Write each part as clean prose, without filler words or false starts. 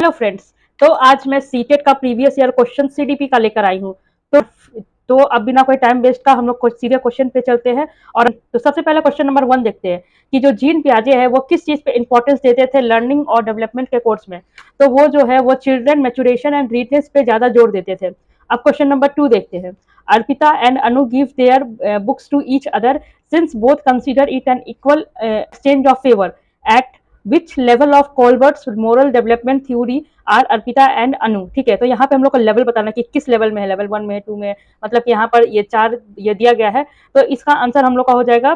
Hello friends. तो आज मैं सीटेट का प्रीवियस ईयर क्वेश्चन सीडीपी का लेकर आई हूँ। तो अब बिना कोई टाइम वेस्ट का हम लोग सीधे क्वेश्चन पे चलते हैं। और तो सबसे पहले क्वेश्चन नंबर 1 देखते हैं कि जो जीन पियाजे है वो किस चीज पे इंपॉर्टेंस देते थे लर्निंग और डेवलपमेंट के कोर्स में। तो वो जो है वो चिल्ड्रन मैच्योरेशन एंड रीडनेस पे ज्यादा जोर देते थे। अब क्वेश्चन नंबर 2 देखते हैं। Arpita and Anu give their books to each other since both consider it an equal exchange of favour at which level of Kohlberg's moral development theory are Arpita and Anu. ठीक है, तो यहाँ पे हम लोग को लेवल बताना कि किस लेवल में है, लेवल 1 में है, 2 में है, मतलब कि यहाँ पर ये 4 ये दिया गया है। तो इसका आंसर हम लोग का हो जाएगा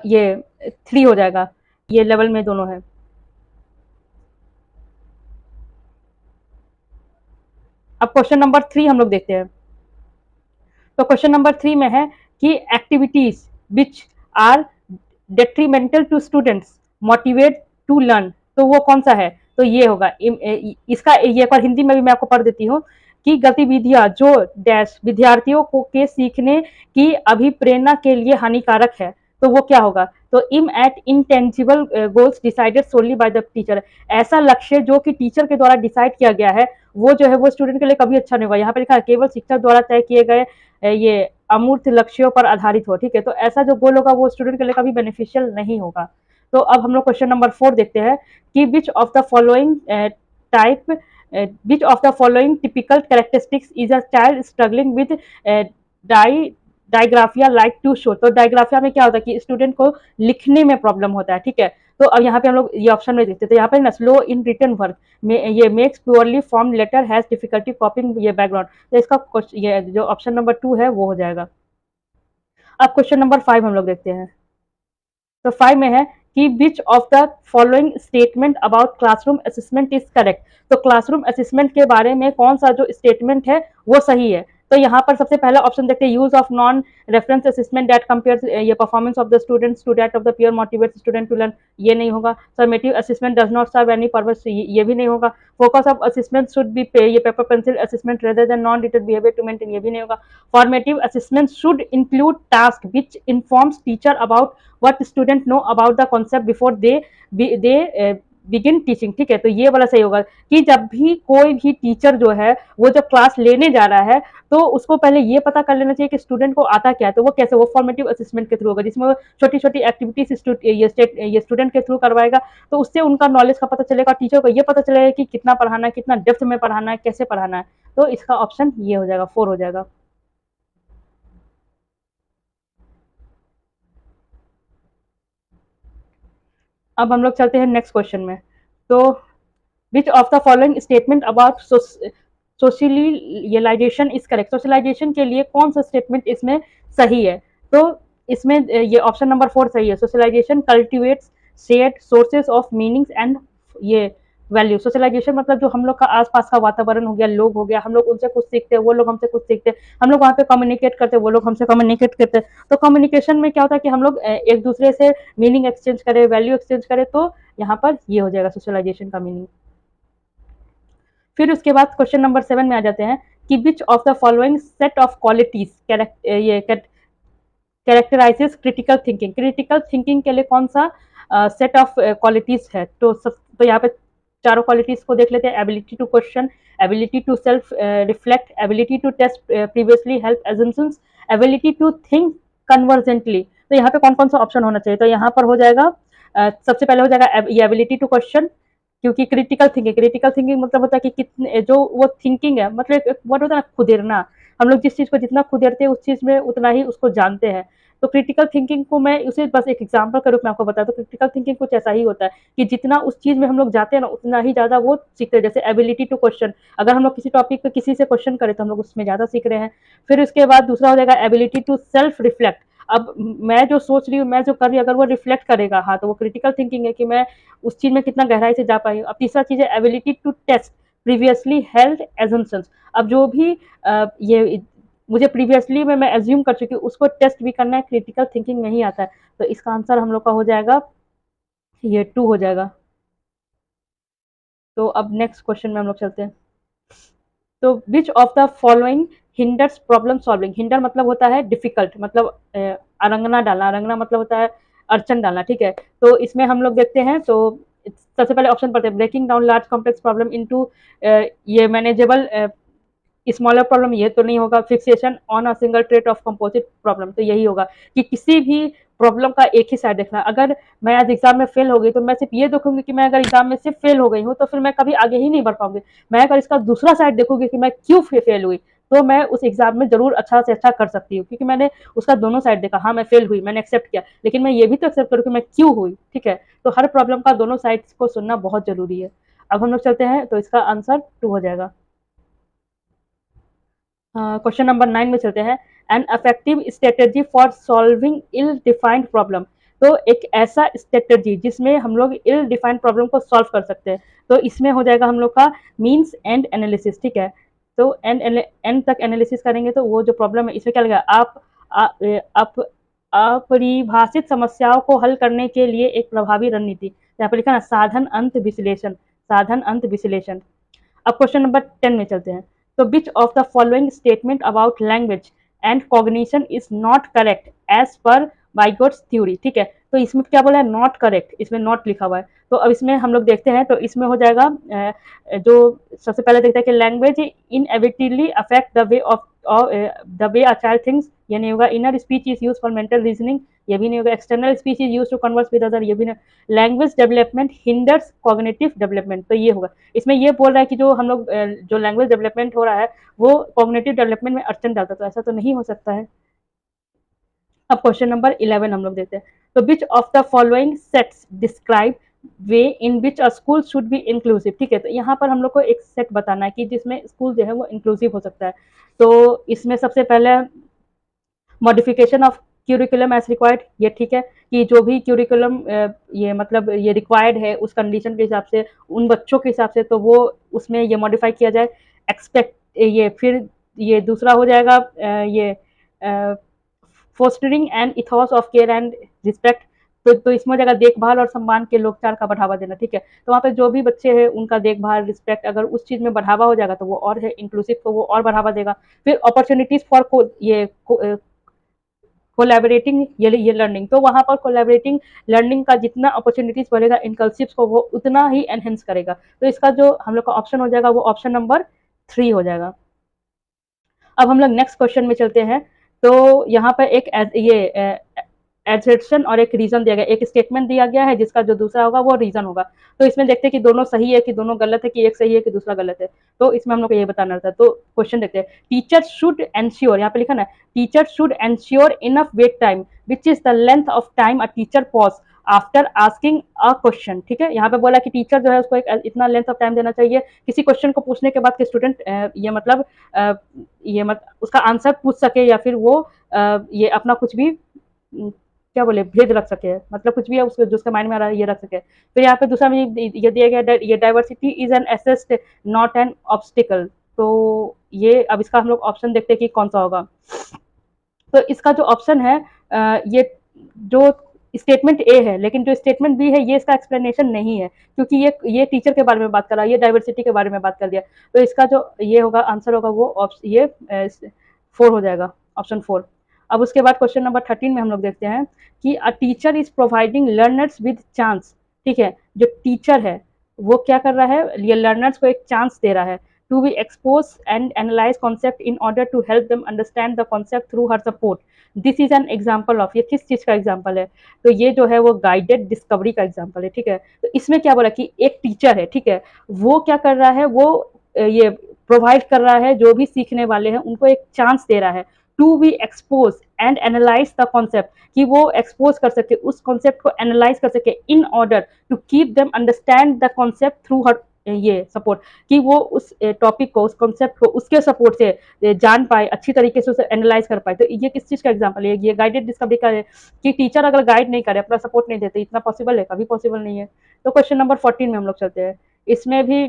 ये 3 हो जाएगा, ये लेवल में दोनों है। अब क्वेश्चन नंबर 3 हम लोग देखते हैं। तो क्वेश्चन नंबर 3 में है कि activities which are detrimental to students motivate to learn, तो वो कौन सा है? तो ये होगा इसका ये एक बार हिंदी में भी मैं आपको पढ़ देती हूँ कि गतिविधियां जो डैश विद्यार्थियों को के सीखने की अभिप्रेरणा के लिए हानिकारक है, तो वो क्या होगा? तो aim at intangible goals decided solely by the teacher, ऐसा लक्ष्य जो कि टीचर के द्वारा डिसाइड किया गया है वो जो है वो स्टूडेंट के लिए कभी अच्छा नहीं होगा। यहाँ पे लिखा है केवल शिक्षक द्वारा तय किए गए ये अमूर्त लक्ष्यों पर आधारित हो। ठीक है, तो ऐसा जो गोल होगा वो स्टूडेंट के लिए कभी बेनिफिशियल नहीं होगा। तो अब हम लोग क्वेश्चन नंबर 4 देखते हैं कि which of the following type which of the following typical characteristics is a child struggling with dys dysgraphia like to show. तो डायग्राफिया में क्या होता है कि स्टूडेंट को लिखने में प्रॉब्लम होता है। ठीक है, तो अब यहाँ पे हम लोग ये ऑप्शन में देखते हैं। तो यहाँ पे ना स्लो इन रिटन वर्क में ये makes purely form letter has difficulty coping ये बैकग्राउंड, तो इसका ये जो ऑप्शन नंबर 2 है वो हो जाएगा। अब क्वेश्चन नंबर 5 हम लोग देखते हैं। तो 5 में है कि which of the following statement about classroom assessment is correct. तो क्लासरूम असेसमेंट के बारे में कौन सा जो स्टेटमेंट है वो सही है? तो यहाँ पर सबसे पहला ऑप्शन देखते हैं use of non reference assessment that compares ये performance of the students to that of the peer motivate student to learn, ये नहीं होगा। Summative assessment does not serve any purpose, ये भी नहीं होगा। Focus of assessment should be पे ये paper pencil assessment rather than non detail behaviour to maintain, ये भी नहीं होगा। Formative assessment should include task which informs teacher about what student know about the concept before they begin teaching. ठीक है, तो ये वाला सही होगा कि जब भी कोई भी टीचर जो है वो जब क्लास लेने जा रहा है तो उसको पहले ये पता कर लेना चाहिए कि स्टूडेंट को आता क्या है। तो वो कैसे, वो फॉर्मेटिव असेसमेंट के थ्रू होगा जिसमें छोटी छोटी एक्टिविटीज ये स्टूडेंट के थ्रू करवाएगा, तो उससे उनका नॉलेज का पता चलेगा, टीचर को ये पता चलेगा कि कितना पढ़ाना है, कितना डेप्थ में पढ़ाना है, कैसे पढ़ाना है। तो इसका ऑप्शन ये हो जाएगा, 4 हो जाएगा। अब हम लोग चलते हैं नेक्स्ट क्वेश्चन में। तो which of the following statement about socialisation is correct. Socialisation के लिए कौन सा स्टेटमेंट इसमें सही है? तो इसमें ये ऑप्शन नंबर 4 सही है। Socialisation cultivates shared sources of meanings and ये वैल्यू। सोशलाइजेशन मतलब जो हम लोग का आसपास का वातावरण हो गया, लोग हो गया, हम लोग उनसे कुछ सीखते हैं, वो लोग हमसे कुछ सीखते हैं, हम लोग वहाँ पे कम्युनिकेट करते हैं, वो लोग हमसे कम्युनिकेट करते हैं। तो कम्युनिकेशन में क्या होता है कि हम लोग एक दूसरे से मीनिंग एक्सचेंज करें, वैल्यू एक्सचेंज करें, तो यहाँ पर ये हो जाएगा सोशलाइजेशन का मीनिंग। फिर उसके बाद क्वेश्चन नंबर 7 में आ जाते हैं कि which of the following set of qualities कैरेक्टराइजेस critical thinking. Critical thinking के लिए कौन सा सेट ऑफ क्वालिटीज है? तो यहाँ पे चारों क्वालिटीज को देख लेते हैं। Ability to question, ability to self reflect, ability to test previously held assumptions, ability to think convergently. तो यहाँ पे कौन कौन सा ऑप्शन होना चाहिए? तो यहाँ पर हो जाएगा सबसे पहले हो जाएगा ये एबिलिटी टू क्वेश्चन, क्योंकि क्रिटिकल थिंकिंग मतलब होता है कि कितने जो वो थिंकिंग है, मतलब एक वर्ड होता है ना खुदेरना, हम लोग जिस चीज को जितना खुदेरते हैं उस चीज में उतना ही उसको जानते हैं। तो क्रिटिकल थिंकिंग को मैं उसे बस एक एग्जांपल के रूप में आपको बताया, तो क्रिटिकल थिंकिंग कुछ ऐसा ही होता है कि जितना उस चीज में हम लोग जाते हैं ना उतना ही ज्यादा वो सीखते हैं। जैसे एबिलिटी टू क्वेश्चन, अगर हम लोग किसी टॉपिक पे किसी से क्वेश्चन करें तो हम लोग उसमें ज्यादा सीख रहे हैं। फिर उसके बाद दूसरा हो जाएगा एबिलिटी टू सेल्फ रिफ्लेक्ट। अब मैं जो सोच रही हूँ, मैं जो कर रही हूँ, अगर वो रिफ्लेक्ट करेगा, हाँ, तो वो क्रिटिकल थिंकिंग है कि मैं उस चीज में कितना गहराई से जा पाई। अब तीसरा चीज है ability to test previously held assumptions. अब जो भी ये मुझे प्रीवियसली में मैं एज्यूम कर चुकी हूँ उसको टेस्ट भी करना है, क्रिटिकल थिंकिंग नहीं आता है। तो इसका आंसर हम लोग का हो जाएगा ये 2 हो जाएगा। तो अब नेक्स्ट क्वेश्चन में हम लोग चलते हैं। तो which of the following hinders problem solving. Hinder मतलब होता है डिफिकल्ट, मतलब अरंगना डालना, अरंगना मतलब होता है अड़चन डालना। ठीक है, तो इसमें हम लोग देखते हैं। तो सबसे पहले ऑप्शन पढ़ते हैं, breaking down large complex problem into ये मैनेजेबल स्मॉलर प्रॉब्लम, ये तो नहीं होगा। Fixation on a single trait of composite problem, तो यही होगा कि किसी भी प्रॉब्लम का एक ही साइड देखना। अगर मैं आज एग्जाम में फेल हो गई तो मैं सिर्फ ये देखूंगी कि मैं अगर एग्जाम में सिर्फ फेल हो गई हूँ तो फिर मैं कभी आगे ही नहीं बढ़ पाऊंगी। मैं अगर इसका दूसरा साइड देखूंगी कि मैं क्यों फेल हुई, तो मैं उस एग्जाम में जरूर अच्छा से अच्छा कर सकती हूँ, क्योंकि मैंने उसका दोनों साइड देखा। हाँ मैं फेल हुई, मैंने एक्सेप्ट किया, लेकिन मैं ये भी तो एक्सेप्ट करूँ कि मैं क्यों हुई, ठीक है। तो हर प्रॉब्लम का दोनों साइड को सुनना बहुत जरूरी है। अब हम लोग चलते हैं, तो इसका आंसर 2 हो जाएगा। क्वेश्चन नंबर 9 में चलते हैं, an effective strategy for solving ill defined problem. तो एक ऐसा स्ट्रेटेजी जिसमें हम लोग इल डिफाइंड प्रॉब्लम को सॉल्व कर सकते हैं, तो इसमें हो जाएगा हम लोग का मीन्स एंड एनालिसिस, ठीक है। तो एंड तक एनालिसिस करेंगे तो वो जो प्रॉब्लम है इसमें क्या लगेगा, आप अपरिभाषित समस्याओं को हल करने के लिए एक प्रभावी रणनीति, यहाँ पर लिखा ना साधन अंत विश्लेषण, साधन अंत विश्लेषण। अब क्वेश्चन नंबर 10 में चलते हैं, तो which of the following statement about language and cognition is not correct as per बाइगोट्स थ्योरी, ठीक है। तो इसमें क्या बोला है, नॉट करेक्ट, इसमें नॉट लिखा हुआ है। तो अब इसमें हम लोग देखते हैं, तो इसमें हो जाएगा जो सबसे पहले देखते हैं कि language inevitably affect the way of the way a child things, ये नहीं होगा। Inner speech is use for mental reasoning, ये भी नहीं होगा। External speech is use to converse with other, ये भी नहीं। Language development hinders cognitive development, तो ये होगा। इसमें ये बोल रहा है कि जो हम लोग जो लैंग्वेज डेवलपमेंट हो रहा है वो कॉग्निटिव डेवलपमेंट में अड़चन डालता है, तो ऐसा तो नहीं हो सकता है। अब क्वेश्चन नंबर 11 हम लोग देखते हैं, तो which of the following sets describe way in which a school should be inclusive, ठीक है। तो यहाँ पर हम लोग को एक सेट बताना है कि जिसमें स्कूल जो है वो इंक्लूसिव हो सकता है। तो इसमें सबसे पहले modification of curriculum as required, ये ठीक है कि जो भी क्यूरिकुलम ये मतलब ये रिक्वायर्ड है उस कंडीशन के हिसाब से, उन बच्चों के हिसाब से, तो वो उसमें ये मॉडिफाई किया जाए। एक्सपेक्ट ये फिर ये दूसरा हो जाएगा ये fostering and ethos of care and respect, तो इसमें हो जाएगा देखभाल और सम्मान के लोकचार का बढ़ावा देना, ठीक है। तो वहाँ पे जो भी बच्चे हैं उनका देखभाल रिस्पेक्ट, अगर उस चीज में बढ़ावा हो जाएगा तो वो और है इंक्लूसिव, तो वो और बढ़ावा देगा। फिर अपॉर्चुनिटीज फॉर कोलैबोरेटिंग ये लर्निंग, तो वहाँ पर कोलैबोरेटिंग लर्निंग का जितना अपॉर्चुनिटीज बढ़ेगा इंक्लूसिव को वो उतना ही एनहेंस करेगा। तो इसका जो हम लोग का ऑप्शन हो जाएगा वो ऑप्शन नंबर 3 हो जाएगा। अब हम लोग नेक्स्ट क्वेश्चन में चलते हैं, तो यहाँ पर एक ये एडजर्शन और एक रीजन दिया गया, एक स्टेटमेंट दिया गया है जिसका जो दूसरा होगा वो रीजन होगा। तो इसमें देखते हैं कि दोनों सही है कि दोनों गलत है, कि एक सही है कि दूसरा गलत है। तो इसमें हम लोग को ये बताना रहता है। तो क्वेश्चन देखते हैं, टीचर शुड एंश्योर, यहाँ पे लिखा ना teacher should ensure enough wait time which is the length of time a teacher pause after asking a question, ठीक है। यहाँ पे बोला कि टीचर जो है उसको एक इतना लेंथ ऑफ टाइम देना चाहिए किसी क्वेश्चन को पूछने के बाद कि स्टूडेंट ये मतलब उसका आंसर पूछ सके, या फिर वो ये अपना कुछ भी क्या बोले भेद रख सके, मतलब कुछ भी है उसको जो उसके माइंड में आ रहा है ये रख सके। फिर यहाँ पे दूसरा में ये दिया गया, ये diversity is an asset not an obstacle. तो ये अब इसका हम लोग ऑप्शन देखते हैं कि कौन सा होगा। तो इसका जो ऑप्शन है ये जो स्टेटमेंट ए है, लेकिन जो स्टेटमेंट बी है ये इसका एक्सप्लेनेशन नहीं है, क्योंकि ये टीचर के बारे में बात कर रहा है, ये डाइवर्सिटी के बारे में बात कर दिया। तो इसका जो ये होगा आंसर होगा वो ये 4 हो जाएगा, ऑप्शन 4। अब उसके बाद क्वेश्चन नंबर 13 में हम लोग देखते हैं कि a teacher is providing learners with chance, ठीक है। जो टीचर है वो क्या कर रहा है, ये लर्नर्स को एक चांस दे रहा है to be expose and analyse concept in order to help them understand the concept through her support. This is an example of, ये किस चीज का एग्जाम्पल है, तो ये जो है वो गाइडेड डिस्कवरी का एग्जाम्पल है, ठीक है। तो इसमें क्या बोला कि एक टीचर है, ठीक है, वो क्या कर रहा है, वो ये प्रोवाइड कर रहा है जो भी सीखने वाले हैं उनको एक चांस दे रहा है to be expose and analyse the concept, कि वो एक्सपोज कर सके उस कॉन्सेप्ट को, एनालाइज कर सके in order to keep them understand the concept through her ये सपोर्ट, कि वो उस टॉपिक को, उस कॉन्सेप्ट को उसके सपोर्ट से जान पाए, अच्छी तरीके से उसे एनालाइज कर पाए। तो ये किस चीज का एग्जांपल है, ये गाइडेड डिस्कवरी का है कि टीचर अगर गाइड नहीं करे, अपना सपोर्ट नहीं देते, इतना पॉसिबल है, कभी पॉसिबल नहीं है। तो क्वेश्चन नंबर 14 में हम लोग चलते हैं, इसमें भी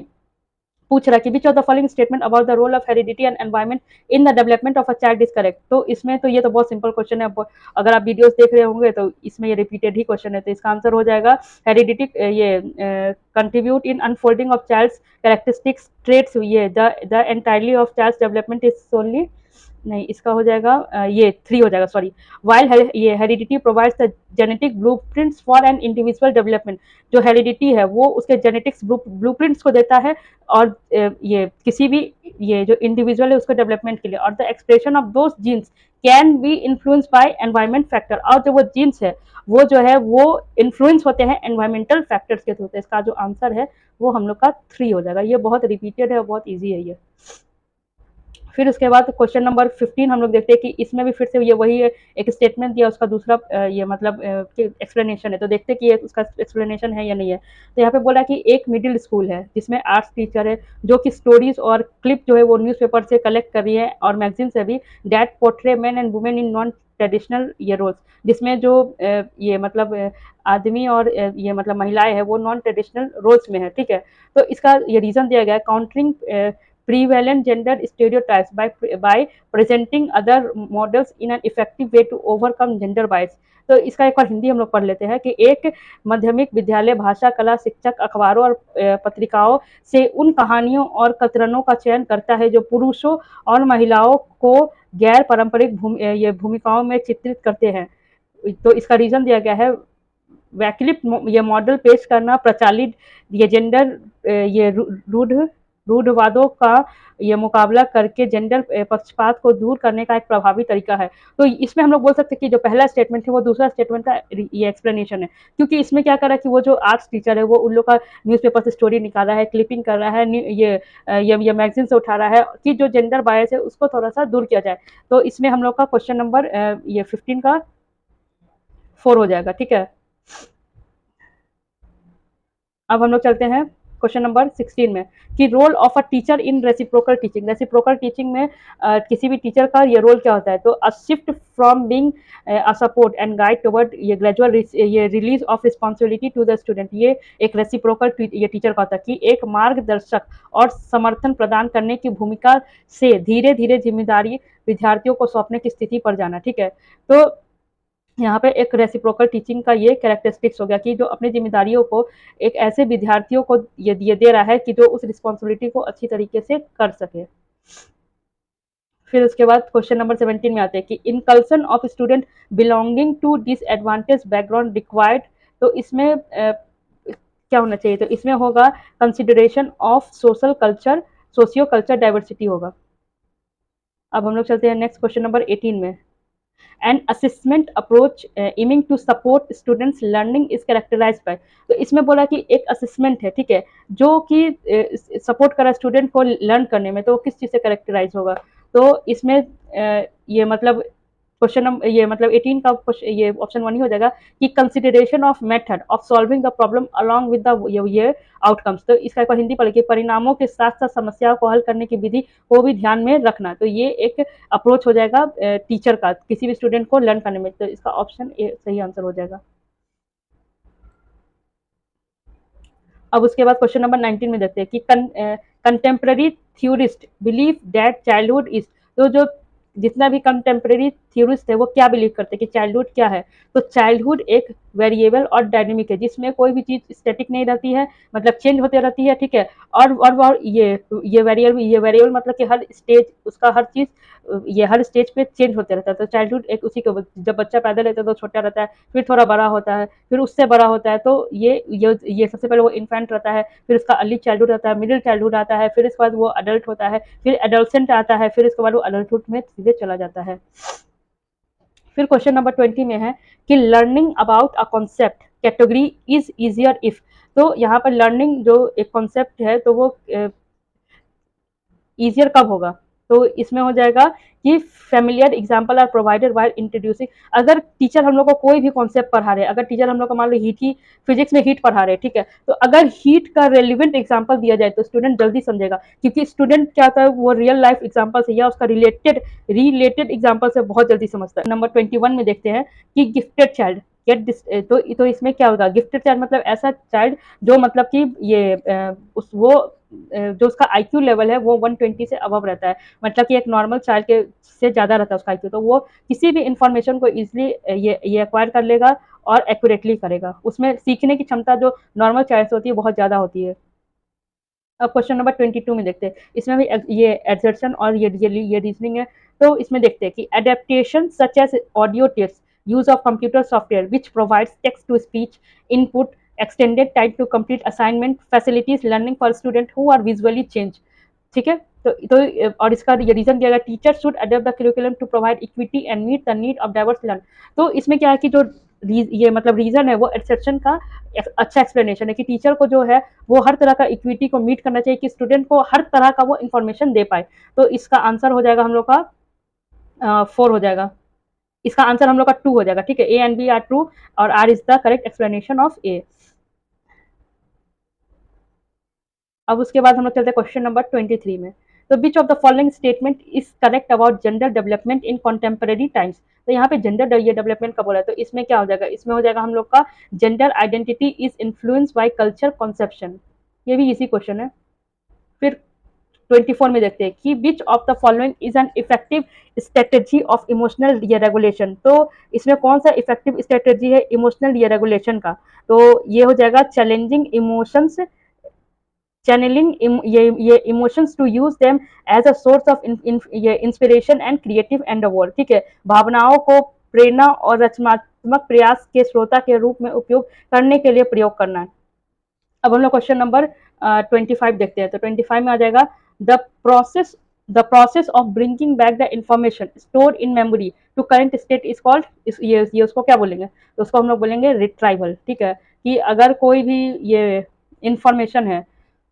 पूछ रहा है कि which of the following statement about the role of heredity and environment in the development of a child is correct. तो इसमें तो ये तो बहुत सिंपल क्वेश्चन है, अगर आप वीडियोस देख रहे होंगे तो इसमें ये रिपीटेड ही क्वेश्चन है, तो इसका आंसर हो जाएगा हेरिडिटी, ये contribute in unfolding of child's characteristics traits, ये the entirely of child's development is only नहीं, इसका हो जाएगा ये 3 हो जाएगा, सॉरी। व्हाइल ये heredity provides the genetic blueprints for an individual development, जो हेरिडिटी है वो उसके जेनेटिक्स ब्लूप्रिंट्स को देता है, और ये किसी भी ये जो इंडिविजुअल है उसको डेवलपमेंट के लिए, और the expression of those genes can be influence by environment factor, और जो वो जीन्स है वो जो है वो इन्फ्लुएंस होते हैं एनवायरमेंटल फैक्टर्स के थ्रू। तो इसका जो आंसर है वो हम लोग का 3 हो जाएगा। ये बहुत रिपीटेड है और बहुत ईजी है ये। फिर उसके बाद क्वेश्चन नंबर 15 हम लोग देखते हैं कि इसमें भी फिर से ये वही है, एक स्टेटमेंट दिया, उसका दूसरा ये मतलब एक्सप्लेनेशन है। तो देखते हैं कि ये उसका एक्सप्लेनेशन है या नहीं है। तो यहाँ पे बोला कि एक मिडिल स्कूल है जिसमें आर्ट्स टीचर है जो कि स्टोरीज और क्लिप जो है वो न्यूज़पेपर से कलेक्ट कर रही है और मैगजीन से भी, that portray man and women in non traditional ये रोल्स, जिसमें जो ये मतलब आदमी और ये मतलब महिलाएं हैं वो नॉन ट्रेडिशनल रोल्स में है, ठीक है। तो इसका ये रीजन दिया गया है, countering prevalent gender stereotypes by presenting other models in an effective way to overcome gender bias। तो इसका एक बार हिंदी हम लोग पढ़ लेते हैं कि एक माध्यमिक विद्यालय भाषा कला शिक्षक अखबारों और पत्रिकाओं से उन कहानियों और कतरनों का चयन करता है जो पुरुषों और महिलाओं को गैर पारंपरिक ये भूमिकाओं में चित्रित करते हैं। तो इसका रीजन दिया गया है, वैकल्पिक ये मॉडल पेश करना प्रचलित ये जेंडर ये रूढ़वादों का ये मुकाबला करके जेंडर पक्षपात को दूर करने का एक प्रभावी तरीका है। तो इसमें हम लोग बोल सकते हैं कि जो पहला स्टेटमेंट है वो दूसरा स्टेटमेंट का ये एक्सप्लेनेशन है, क्योंकि इसमें क्या कर रहा है कि वो जो आर्ट्स टीचर है वो उन लोग का न्यूज़पेपर से स्टोरी निकाल रहा है, क्लिपिंग कर रहा है, ये मैगजीन से उठा रहा है कि जो जेंडर बायस है उसको थोड़ा सा दूर किया जाए। तो इसमें हम लोग का क्वेश्चन नंबर ये 15 का 4 हो जाएगा, ठीक है। अब हम लोग चलते हैं क्वेश्चन नंबर 16 में कि role of a teacher in reciprocal teaching. Reciprocal teaching में किसी भी टीचर का ये रोल क्या होता है। तो a shift from being a support and guide toward ये ग्रेजुअल ये release of responsibility to the student. ये एक रेसिप्रोकल ये टीचर का होता है कि एक मार्गदर्शक और समर्थन प्रदान करने की भूमिका से धीरे धीरे जिम्मेदारी विद्यार्थियों को सौंपने की स्थिति पर जाना, ठीक है। तो यहाँ पे एक रेसिप्रोकल टीचिंग का ये कैरेक्टरिस्टिक्स हो गया कि जो अपनी जिम्मेदारियों को एक ऐसे विद्यार्थियों को ये दे रहा है कि जो उस रिस्पॉन्सिबिलिटी को अच्छी तरीके से कर सके। फिर उसके बाद क्वेश्चन नंबर 17 में आते हैं कि inclusion of student belonging to disadvantage background required. तो इसमें क्या होना चाहिए। तो इसमें होगा consideration of social culture, socio culture diversity होगा। अब हम लोग चलते हैं नेक्स्ट क्वेश्चन नंबर 18 में। And assessment approach aiming to support students learning is characterised by. तो इसमें बोला कि एक असेसमेंट है, ठीक है, जो कि सपोर्ट करा स्टूडेंट को लर्न करने में, तो वो किस चीज़ से कैरेक्टराइज होगा। तो इसमें ये मतलब क्वेश्चन ये मतलब 18 का ये ऑप्शन 1 ही हो जाएगा कि consideration of method of solving the problem along with the ये आउटकम्स। तो इसका एक बार हिंदी पढ़ के परिणामों के साथ साथ समस्याओं को हल करने की विधि को भी ध्यान में रखना। तो ये एक अप्रोच हो जाएगा टीचर का किसी भी स्टूडेंट को लर्न करने में। तो इसका ऑप्शन ए सही आंसर हो जाएगा। अब उसके बाद क्वेश्चन नंबर 19 में देखते हैं कि contemporary theorist believe that childhood is. तो जो जितना भी कंटेम्प्रेरी थ्योरिस्ट है वो क्या बिलीव करते हैं कि चाइल्डहुड क्या है। तो चाइल्डहुड एक वेरिएबल और डायनेमिक है जिसमें कोई भी चीज स्टैटिक नहीं रहती है, मतलब चेंज होते रहती है, ठीक है। और ये वेरिएबल मतलब कि हर स्टेज उसका हर चीज ये हर स्टेज पे चेंज होते रहता है। तो चाइल्डहुड एक उसी को, जब बच्चा पैदा लेता है तो छोटा रहता है, फिर थोड़ा बड़ा होता है, फिर उससे बड़ा होता है। तो ये सबसे पहले वो इन्फेंट रहता है, फिर उसका अर्ली चाइल्डहुड आता है, मिडिल चाइल्डहुड आता है, फिर इसके बाद वो अडल्ट होता है, फिर एडोलसेंट आता है, फिर इसके बाद वो अडल्टहुड में सीधे चला जाता है। फिर क्वेश्चन नंबर 20 में है कि learning about a concept category is easier if. तो यहाँ पर लर्निंग जो एक कॉन्सेप्ट है तो वो ईजियर कब होगा। तो इसमें हो जाएगा कि familiar example are provided while introducing. अगर टीचर हम लोग को कोई भी कॉन्सेप्ट पढ़ा रहे हैं, अगर टीचर हम लोग को मान लो हीट ही फिजिक्स में हीट पढ़ा रहे हैं, ठीक है, तो अगर हीट का रेलिवेंट एग्जाम्पल दिया जाए तो स्टूडेंट जल्दी समझेगा, क्योंकि स्टूडेंट क्या होता है वो रियल लाइफ एग्जाम्पल से या उसका रिलेटेड एग्जाम्पल से बहुत जल्दी समझता है। नंबर 21 में देखते हैं कि गिफ्टेड चाइल्ड गेट। तो इसमें क्या होगा, गिफ्टेड चाइल्ड मतलब ऐसा चाइल्ड जो मतलब कि ये उस वो जो उसका आईक्यू लेवल है वो 120 से अबव रहता है, मतलब कि एक नॉर्मल चाइल्ड के से ज़्यादा रहता है उसका आईक्यू। तो वो किसी भी इंफॉर्मेशन को इजीली ये एक्वायर कर लेगा और एक्यूरेटली करेगा। उसमें सीखने की क्षमता जो नॉर्मल चाइल्ड से होती है बहुत ज़्यादा होती है। अब क्वेश्चन नंबर 22 में देखते हैं। इसमें भी ये एग्जर्शन और ये रीजनिंग है। तो इसमें देखते हैं कि adaptation such as audio tips, use of computer software which provides text to speech input, extended time to complete assignment, facilities learning for students who are visually changed. ठीक है, और इसका ये रीजन दिया गया, teacher should adapt the curriculum to provide equity and meet the need of diverse learn. तो इसमें क्या है कि जो ये मतलब रीजन है वो एक्सेप्शन का अच्छा एक्सप्लेनेशन है कि टीचर को जो है वो हर तरह का इक्विटी को मीट करना चाहिए कि स्टूडेंट को हर तरह का वो इन्फॉर्मेशन दे पाए। तो इसका आंसर हो जाएगा हम लोग का 4 हो जाएगा, इसका आंसर हम लोग का 2 हो जाएगा। ठीक है, A and B are true और R is the correct explanation of A. अब उसके बाद हम लोग चलते हैं क्वेश्चन नंबर 23 में। तो which of the following statement is correct about gender development in contemporary times. तो यहाँ पे जेंडर ये डेवलपमेंट का बोला है, तो इसमें क्या हो जाएगा, इसमें हो जाएगा हम लोग का gender identity is influence by culture conception, ये भी इसी क्वेश्चन है। फिर 24 में देखते हैं कि which of the following is an effective strategy of emotional regulation. तो इसमें कौन सा इफेक्टिव स्ट्रेटेजी है इमोशनल रेगुलेशन का, तो ये हो जाएगा चैलेंजिंग इमोशंस, चैनलिंग ये emotions to use them as a source of ये इंस्पिरेशन एंड क्रिएटिव एंडेवर। ठीक है, भावनाओं को प्रेरणा और रचनात्मक प्रयास के श्रोता के रूप में उपयोग करने के लिए प्रयोग करना है। अब हम लोग क्वेश्चन नंबर 25 देखते हैं। तो 25 में आ जाएगा the process of bringing back the information store in memory to current state is called, ये उसको क्या बोलेंगे, तो उसको हम लोग बोलेंगे रिट्राइवल। ठीक है, कि अगर कोई भी ये इंफॉर्मेशन है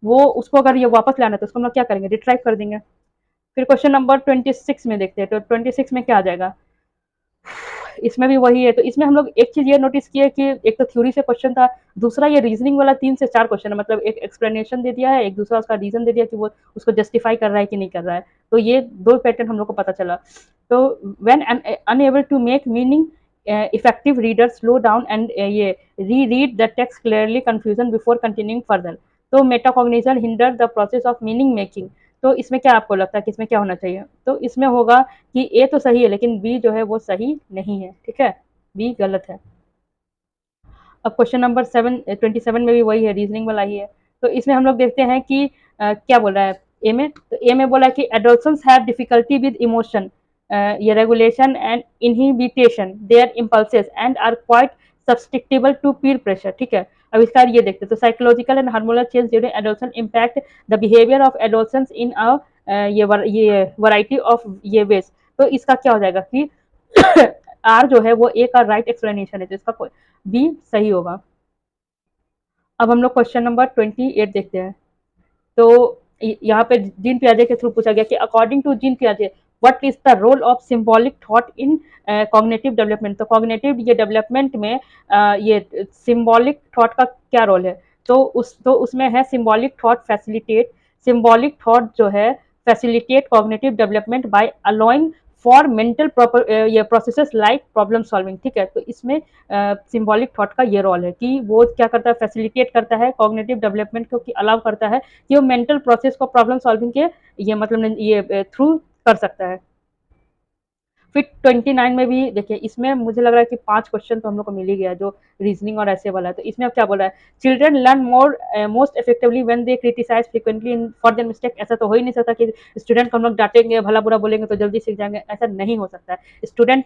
वो उसको अगर ये वापस लाना है तो उसको हम लोग क्या करेंगे, रिट्राइव कर देंगे। फिर क्वेश्चन नंबर 26 में देखते हैं। तो 26 में क्या आ जाएगा, इसमें भी वही है। तो इसमें हम लोग एक चीज ये नोटिस किया कि एक तो थ्योरी से क्वेश्चन था, दूसरा ये रीजनिंग वाला 3 से 4 क्वेश्चन है, मतलब एक एक्सप्लेनेशन दे दिया है, एक दूसरा उसका रीजन दे दिया कि वो उसको जस्टिफाई कर रहा है कि नहीं कर रहा है। तो ये 2 पैटर्न हम लोग को पता चला। तो when unable to make meaning effective reader slow down and ये re read the text clearly confusion before continuing further. तो metacognition hinder the process of meaning making. तो इसमें क्या आपको लगता है कि इसमें क्या होना चाहिए, तो इसमें होगा कि ए तो सही है लेकिन बी जो है वो सही नहीं है। ठीक है, बी गलत है। अब क्वेश्चन नंबर 27 में भी वही है, रीजनिंग वाला ही है। तो इसमें हम लोग देखते हैं कि क्या बोला है ए में। तो ए में बोला कि adolescence have difficulty with emotion, ये regulation and inhibition their impulses and are quite susceptible to peer pressure. ठीक है, अब इसका ये देखते हैं। तो psychological and hormonal change during adolescence impact the behaviour of adolescence in a ये वैरायटी ऑफ ये वेज। तो इसका क्या हो जाएगा कि आर जो है वो ए का राइट एक्सप्लेनेशन है, तो इसका बी सही होगा। अब हम लोग क्वेश्चन नंबर 28 देखते हैं। तो यहाँ पे जीन पियाजे के थ्रू पूछा गया कि अकॉर्डिंग टू जीन पियाजे what is the role of symbolic thought in cognitive development. तो कॉग्निटिव ये डेवलपमेंट में ये सिंबॉलिक थॉट का क्या रोल है, तो उसमें है सिंबॉलिक थॉट जो है facilitate cognitive development bye allowing for mental ये प्रोसेसेस लाइक प्रॉब्लम सॉल्विंग। ठीक है, तो इसमें सिंबॉलिक थॉट का ये रोल है कि वो क्या करता है, फैसिलिटेट करता है कॉग्निटिव डेवलपमेंट को, कि अलाउ करता है कि वो मेंटल प्रोसेस को प्रॉब्लम सॉल्विंग के ये मतलब ये थ्रू कर सकता है। फिर 29 में भी देखिए, इसमें मुझे लग रहा है कि 5 क्वेश्चन तो हम लोग को मिल ही गया जो रीजनिंग और ऐसे वाला है। तो इसमें अब क्या बोला है, children learn most effectively when they criticise frequently for their mistake. ऐसा तो हो ही नहीं सकता कि स्टूडेंट को हम लोग डांटेंगे, भला बुरा बोलेंगे तो जल्दी सीख जाएंगे, ऐसा नहीं हो सकता है। स्टूडेंट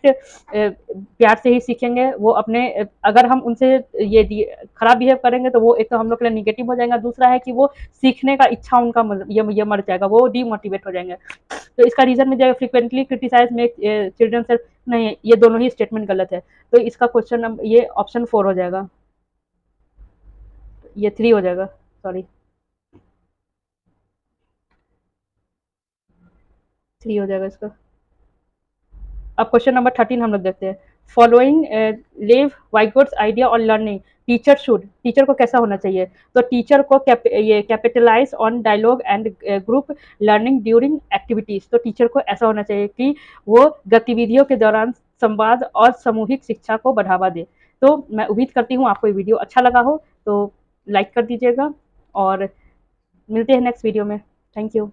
प्यार से ही सीखेंगे, वो अपने अगर हम उनसे ये खराब बिहेव करेंगे तो वो एक तो हम लोग के लिए निगेटिव हो जाएगा, दूसरा है कि वो सीखने का इच्छा उनका ये मर जाएगा, वो डीमोटिवेट हो जाएंगे। तो इसका रीजन में जाएगा frequently criticise make children self, नहीं ये दोनों ही स्टेटमेंट गलत है। तो इसका क्वेश्चन नंबर ये ऑप्शन 4 हो जाएगा, ये 3 हो जाएगा, सॉरी 3 हो जाएगा इसका। अब क्वेश्चन नंबर 13 हम लोग देखते हैं। Following Lev Vygotsky's idea on learning, teacher को कैसा होना चाहिए। तो टीचर को ये capitalise on dialogue and group learning during activities. तो टीचर को ऐसा होना चाहिए कि वो गतिविधियों के दौरान संवाद और सामूहिक शिक्षा को बढ़ावा दे। तो मैं उम्मीद करती हूँ आपको ये वीडियो अच्छा लगा हो, तो लाइक कर दीजिएगा और मिलते हैं नेक्स्ट वीडियो में। Thank you.